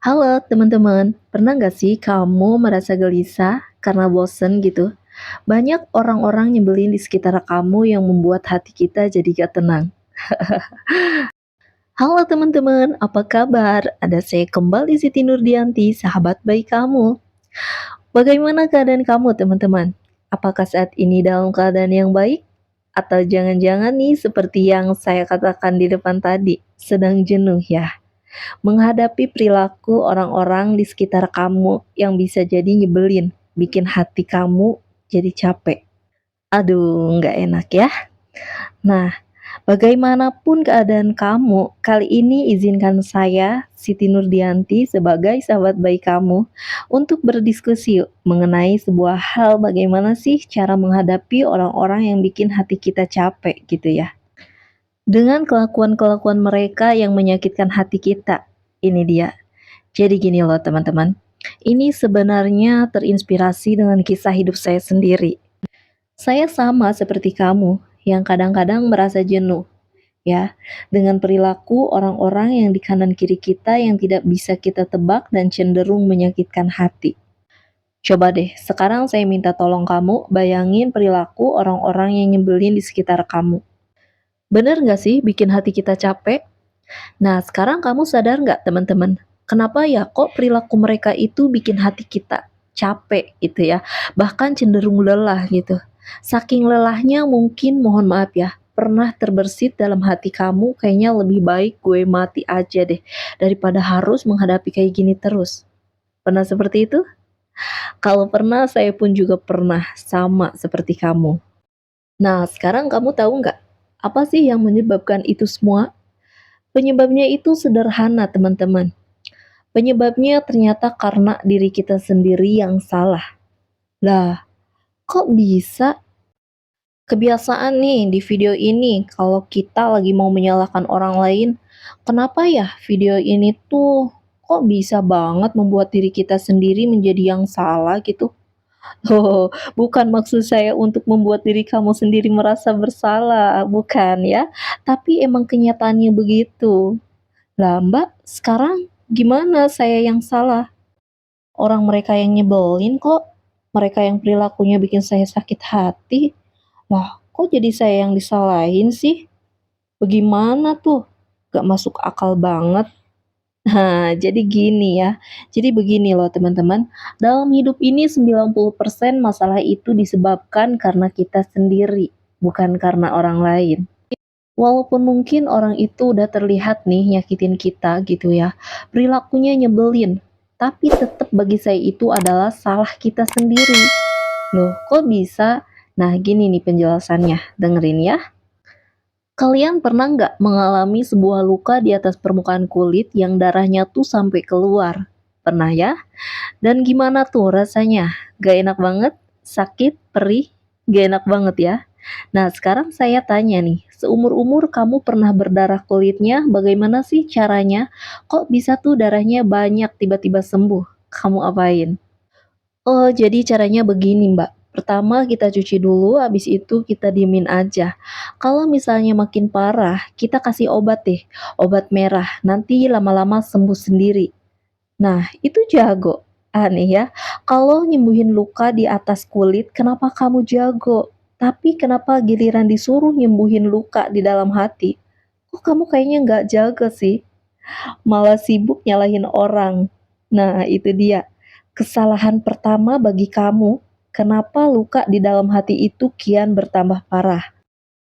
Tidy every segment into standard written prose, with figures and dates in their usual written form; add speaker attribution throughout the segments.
Speaker 1: Halo teman-teman, pernah nggak sih kamu merasa gelisah karena bosen gitu? Banyak orang-orang nyebelin di sekitar kamu yang membuat hati kita jadi gak tenang. Halo teman-teman, apa kabar? Ada saya kembali Siti Nurdianti, sahabat baik kamu. Bagaimana keadaan kamu teman-teman? Apakah saat ini dalam keadaan yang baik? Atau jangan-jangan nih seperti yang saya katakan di depan tadi, sedang jenuh ya? Menghadapi perilaku orang-orang di sekitar kamu yang bisa jadi nyebelin, bikin hati kamu jadi capek. Aduh, nggak enak ya. Nah, bagaimanapun keadaan kamu, kali ini izinkan saya, Siti Nurdianti, sebagai sahabat baik kamu, untuk berdiskusi mengenai sebuah hal bagaimana sih cara menghadapi orang-orang yang bikin hati kita capek gitu ya. Dengan kelakuan-kelakuan mereka yang menyakitkan hati kita. Ini dia. Jadi gini loh teman-teman, ini sebenarnya terinspirasi dengan kisah hidup saya sendiri. Saya sama seperti kamu yang kadang-kadang merasa jenuh ya dengan perilaku orang-orang yang di kanan kiri kita yang tidak bisa kita tebak dan cenderung menyakitkan hati. Coba deh, sekarang saya minta tolong kamu bayangin perilaku orang-orang yang nyebelin di sekitar kamu. Bener nggak sih bikin hati kita capek? Nah, sekarang kamu sadar nggak teman-teman, kenapa ya kok perilaku mereka itu bikin hati kita capek gitu ya, bahkan cenderung lelah gitu. Saking lelahnya mungkin mohon maaf ya, pernah terbersit dalam hati kamu kayaknya lebih baik gue mati aja deh daripada harus menghadapi kayak gini terus. Pernah seperti itu? Kalau pernah, saya pun juga pernah sama seperti kamu. Nah, sekarang kamu tahu nggak apa sih yang menyebabkan itu semua? Penyebabnya itu sederhana, teman-teman. Penyebabnya ternyata karena diri kita sendiri yang salah. Lah, kok bisa? Kebiasaan nih di video ini, kalau kita lagi mau menyalahkan orang lain, kenapa ya video ini tuh kok bisa banget membuat diri kita sendiri menjadi yang salah gitu? Oh, bukan maksud saya untuk membuat diri kamu sendiri merasa bersalah, bukan ya. Tapi emang kenyataannya begitu. Lah Mbak, sekarang gimana saya yang salah? Orang mereka yang nyebelin kok, mereka yang perilakunya bikin saya sakit hati. Lah, kok jadi saya yang disalahin sih? Bagaimana tuh? Gak masuk akal banget. Nah, jadi gini ya. Jadi begini loh teman-teman. Dalam hidup ini 90% masalah itu disebabkan karena kita sendiri, bukan karena orang lain. Walaupun mungkin orang itu udah terlihat nih nyakitin kita gitu ya, perilakunya nyebelin, tapi tetap bagi saya itu adalah salah kita sendiri. Loh, kok bisa? Nah, gini nih penjelasannya, dengerin ya. Kalian pernah nggak mengalami sebuah luka di atas permukaan kulit yang darahnya tuh sampai keluar? Pernah ya? Dan gimana tuh rasanya? Gak enak banget? Sakit? Perih? Gak enak banget ya? Nah, sekarang saya tanya nih, seumur-umur kamu pernah berdarah kulitnya, bagaimana sih caranya? Kok bisa tuh darahnya banyak tiba-tiba sembuh? Kamu apain? Oh, jadi caranya begini, Mbak. Pertama kita cuci dulu, habis itu kita diemin aja. Kalau misalnya makin parah, kita kasih obat deh, obat merah. Nanti lama-lama sembuh sendiri. Nah, itu jago. Aneh ya, kalau nyembuhin luka di atas kulit, kenapa kamu jago? Tapi kenapa giliran disuruh nyembuhin luka di dalam hati? Kok kamu kayaknya nggak jago sih? Malah sibuk nyalahin orang. Nah, itu dia. Kesalahan pertama bagi kamu, kenapa luka di dalam hati itu kian bertambah parah?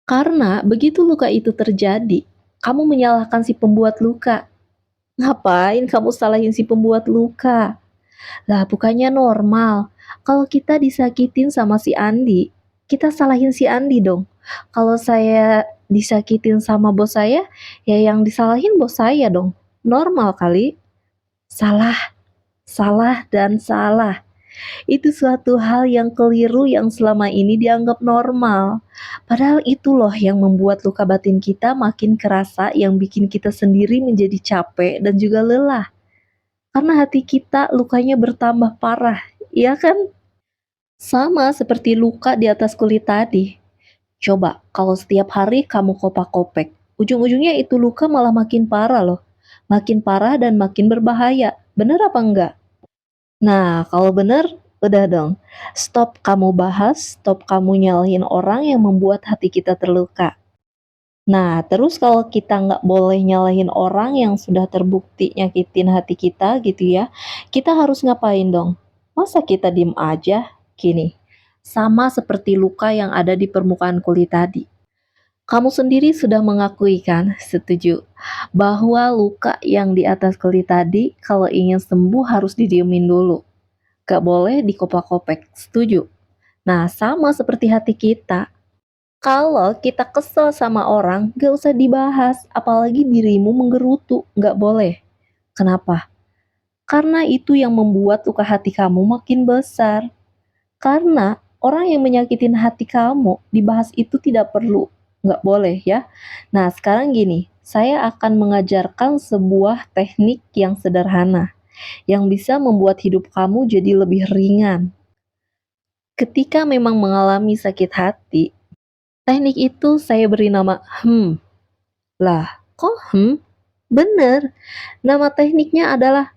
Speaker 1: Karena begitu luka itu terjadi, kamu menyalahkan si pembuat luka. Ngapain kamu salahin si pembuat luka? Lah bukannya normal. Kalau kita disakitin sama si Andi, kita salahin si Andi dong. Kalau saya disakitin sama bos saya, ya yang disalahin bos saya dong. Normal kali. Salah, salah, dan salah. Itu suatu hal yang keliru yang selama ini dianggap normal. Padahal itu loh yang membuat luka batin kita makin kerasa yang bikin kita sendiri menjadi capek dan juga lelah. Karena hati kita lukanya bertambah parah, iya kan? Sama seperti luka di atas kulit tadi. Coba kalau setiap hari kamu kopak-kopek, ujung-ujungnya itu luka malah makin parah loh. Makin parah dan makin berbahaya. Bener apa enggak? Nah, kalau bener, udah dong. Stop kamu bahas, stop kamu nyalahin orang yang membuat hati kita terluka. Nah, terus kalau kita nggak boleh nyalahin orang yang sudah terbukti nyakitin hati kita gitu ya, kita harus ngapain dong? Masa kita diem aja? Gini, sama seperti luka yang ada di permukaan kulit tadi. Kamu sendiri sudah mengakui kan, setuju, bahwa luka yang di atas kulit tadi kalau ingin sembuh harus didiemin dulu. Gak boleh dikopak-kopek, setuju? Nah, sama seperti hati kita. Kalau kita kesel sama orang, gak usah dibahas, apalagi dirimu menggerutu, gak boleh. Kenapa? Karena itu yang membuat luka hati kamu makin besar. Karena orang yang menyakitin hati kamu, dibahas itu tidak perlu, gak boleh ya. Nah, sekarang gini, saya akan mengajarkan sebuah teknik yang sederhana, yang bisa membuat hidup kamu jadi lebih ringan. Ketika memang mengalami sakit hati, teknik itu saya beri nama Lah, kok Bener, nama tekniknya adalah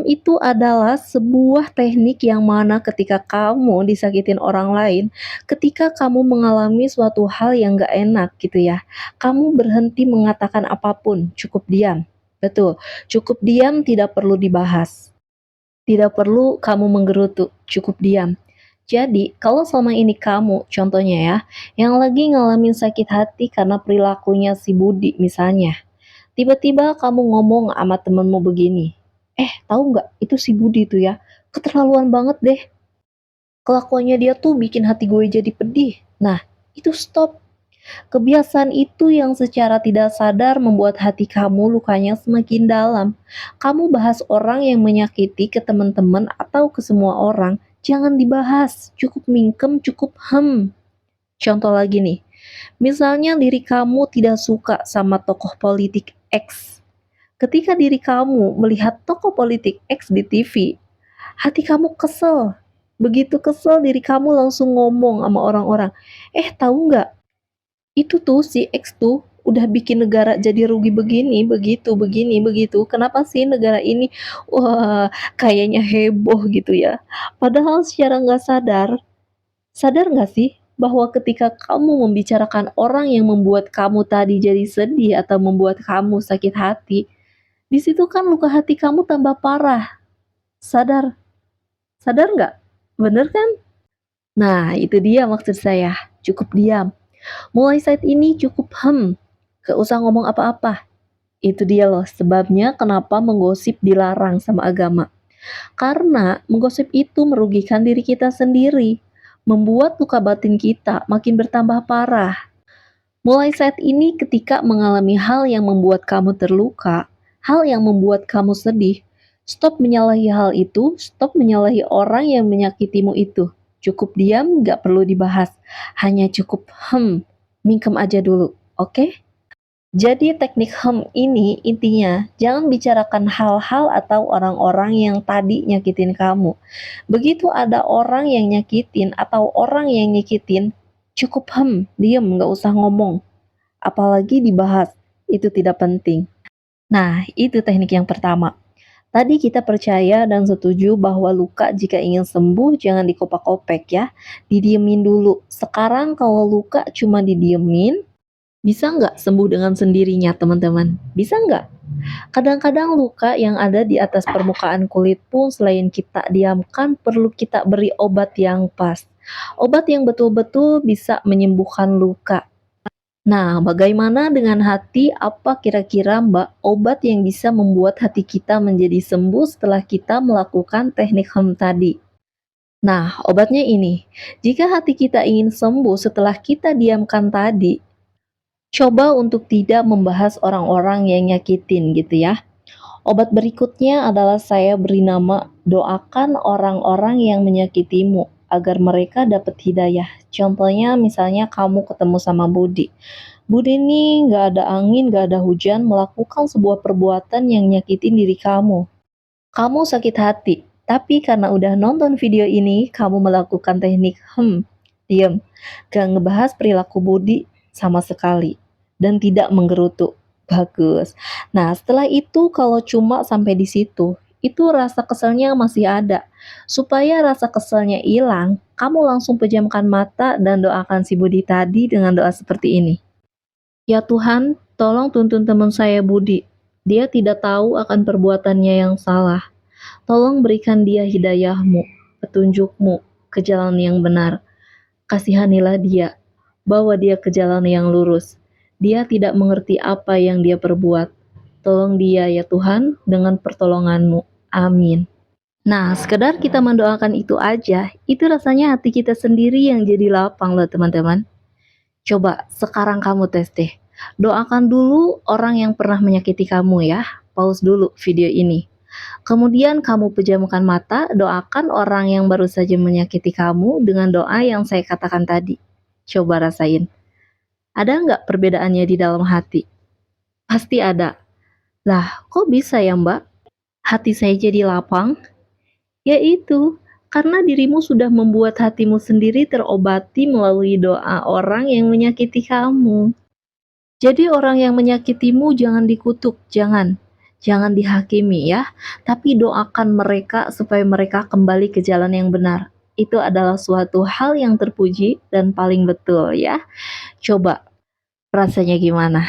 Speaker 1: itu adalah sebuah teknik yang mana ketika kamu disakitin orang lain, ketika kamu mengalami suatu hal yang gak enak gitu ya, kamu berhenti mengatakan apapun, cukup diam. Betul, cukup diam, tidak perlu dibahas. Tidak perlu kamu menggerutu, cukup diam. Jadi, kalau selama ini kamu, contohnya ya, yang lagi ngalamin sakit hati karena perilakunya si Budi misalnya, tiba-tiba kamu ngomong sama temenmu begini, tahu nggak, itu si Budi tuh ya, keterlaluan banget deh. Kelakuannya dia tuh bikin hati gue jadi pedih. Nah, itu stop. Kebiasaan itu yang secara tidak sadar membuat hati kamu lukanya semakin dalam. Kamu bahas orang yang menyakiti ke teman-teman atau ke semua orang, jangan dibahas. Cukup mingkem, cukup Contoh lagi nih, misalnya diri kamu tidak suka sama tokoh politik X. Ketika diri kamu melihat tokoh politik X di TV, hati kamu kesel. Begitu kesel, diri kamu langsung ngomong sama orang-orang, tahu nggak, itu tuh si X tuh udah bikin negara jadi rugi begini, begitu, begini, begitu. Kenapa sih negara ini, wah, kayaknya heboh gitu ya. Padahal secara nggak sadar nggak sih bahwa ketika kamu membicarakan orang yang membuat kamu tadi jadi sedih atau membuat kamu sakit hati, di situ kan luka hati kamu tambah parah. Sadar? Sadar nggak? Bener kan? Nah, itu dia maksud saya. Cukup diam. Mulai saat ini cukup gak usah ngomong apa-apa. Itu dia loh sebabnya kenapa menggosip dilarang sama agama. Karena menggosip itu merugikan diri kita sendiri, membuat luka batin kita makin bertambah parah. Mulai saat ini ketika mengalami hal yang membuat kamu terluka, hal yang membuat kamu sedih, stop menyalahi hal itu, stop menyalahi orang yang menyakitimu itu. Cukup diam, gak perlu dibahas. Hanya cukup mingkem aja dulu, oke? Jadi teknik ini intinya jangan bicarakan hal-hal atau orang-orang yang tadi nyakitin kamu. Begitu ada orang yang nyakitin atau orang yang nyakitin, cukup diem, nggak usah ngomong. Apalagi dibahas, itu tidak penting. Nah, itu teknik yang pertama. Tadi kita percaya dan setuju bahwa luka jika ingin sembuh jangan dikopak-kopek ya, didiemin dulu. Sekarang kalau luka cuma didiemin, bisa nggak sembuh dengan sendirinya teman-teman? Bisa nggak? Kadang-kadang luka yang ada di atas permukaan kulit pun selain kita diamkan perlu kita beri obat yang pas. Obat yang betul-betul bisa menyembuhkan luka. Nah, bagaimana dengan hati? Apa kira-kira Mbak obat yang bisa membuat hati kita menjadi sembuh setelah kita melakukan teknik tadi? Nah, obatnya ini. Jika hati kita ingin sembuh setelah kita diamkan tadi, coba untuk tidak membahas orang-orang yang nyakitin gitu ya. Obat berikutnya adalah saya beri nama doakan orang-orang yang menyakitimu agar mereka dapat hidayah. Contohnya misalnya kamu ketemu sama Budi. Budi ini gak ada angin, gak ada hujan melakukan sebuah perbuatan yang nyakitin diri kamu. Kamu sakit hati, tapi karena udah nonton video ini, kamu melakukan teknik diam. Gak ngebahas perilaku Budi sama sekali dan tidak menggerutu. Bagus. Nah, setelah itu kalau cuma sampai di situ, itu rasa keselnya masih ada. Supaya rasa keselnya hilang, kamu langsung pejamkan mata dan doakan si Budi tadi dengan doa seperti ini. Ya Tuhan, tolong tuntun teman saya Budi. Dia tidak tahu akan perbuatannya yang salah. Tolong berikan dia hidayahmu, petunjukmu, ke jalan yang benar. Kasihanilah dia, bawa dia ke jalan yang lurus. Dia tidak mengerti apa yang dia perbuat. Tolong dia ya Tuhan dengan pertolonganmu. Amin. Nah, sekedar kita mendoakan itu aja, itu rasanya hati kita sendiri yang jadi lapang loh teman-teman. Coba sekarang kamu tes deh. Doakan dulu orang yang pernah menyakiti kamu ya. Pause dulu video ini. Kemudian kamu pejamkan mata, doakan orang yang baru saja menyakiti kamu dengan doa yang saya katakan tadi. Coba rasain. Ada nggak perbedaannya di dalam hati? Pasti ada. Lah, kok bisa ya mbak? Hati saya jadi lapang? Yaitu, karena dirimu sudah membuat hatimu sendiri terobati melalui doa orang yang menyakiti kamu. Jadi orang yang menyakitimu jangan dikutuk, jangan. Jangan dihakimi ya, tapi doakan mereka supaya mereka kembali ke jalan yang benar. Itu adalah suatu hal yang terpuji dan paling betul ya. Coba rasanya gimana?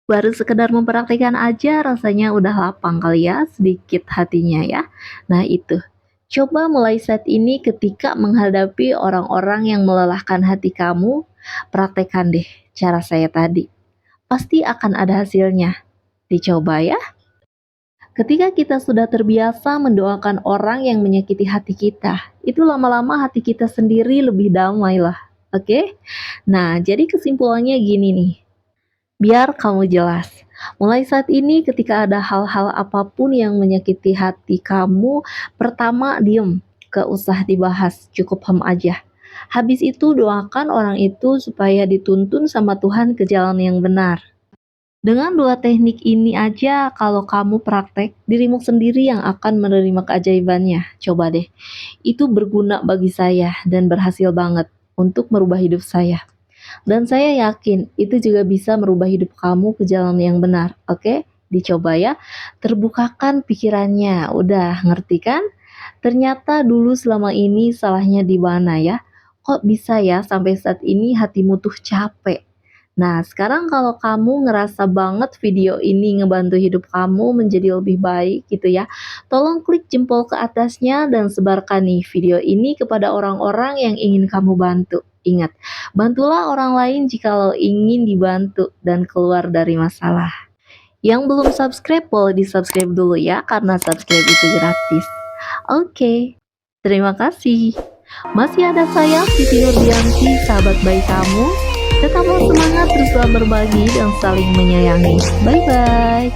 Speaker 1: Baru sekedar mempraktikkan aja rasanya udah lapang kali ya, sedikit hatinya ya. Nah itu, coba mulai saat ini ketika menghadapi orang-orang yang melelahkan hati kamu, praktekkan deh cara saya tadi. Pasti akan ada hasilnya. Dicoba ya. Ketika kita sudah terbiasa mendoakan orang yang menyakiti hati kita, itu lama-lama hati kita sendiri lebih damai lah. Oke? Nah, jadi kesimpulannya gini nih. Biar kamu jelas. Mulai saat ini ketika ada hal-hal apapun yang menyakiti hati kamu, pertama diem, gak usah dibahas, cukup hem aja. Habis itu doakan orang itu supaya dituntun sama Tuhan ke jalan yang benar. Dengan dua teknik ini aja kalau kamu praktek, dirimu sendiri yang akan menerima keajaibannya. Coba deh, itu berguna bagi saya dan berhasil banget untuk merubah hidup saya. Dan saya yakin itu juga bisa merubah hidup kamu ke jalan yang benar. Oke? Dicoba ya. Terbukakan pikirannya. Udah ngerti kan? Ternyata dulu selama ini salahnya di mana ya? Kok bisa ya sampai saat ini hatimu tuh capek? Nah, sekarang kalau kamu ngerasa banget video ini ngebantu hidup kamu menjadi lebih baik gitu ya, tolong klik jempol ke atasnya dan sebarkan nih video ini kepada orang-orang yang ingin kamu bantu. Ingat, bantulah orang lain jikalau ingin dibantu dan keluar dari masalah. Yang belum subscribe boleh di-subscribe dulu ya, karena subscribe itu gratis. Oke, terima kasih. Masih ada saya, Siti Nurdianti, sahabat baik kamu. Tetaplah semangat, teruslah berbagi dan saling menyayangi. Bye-bye.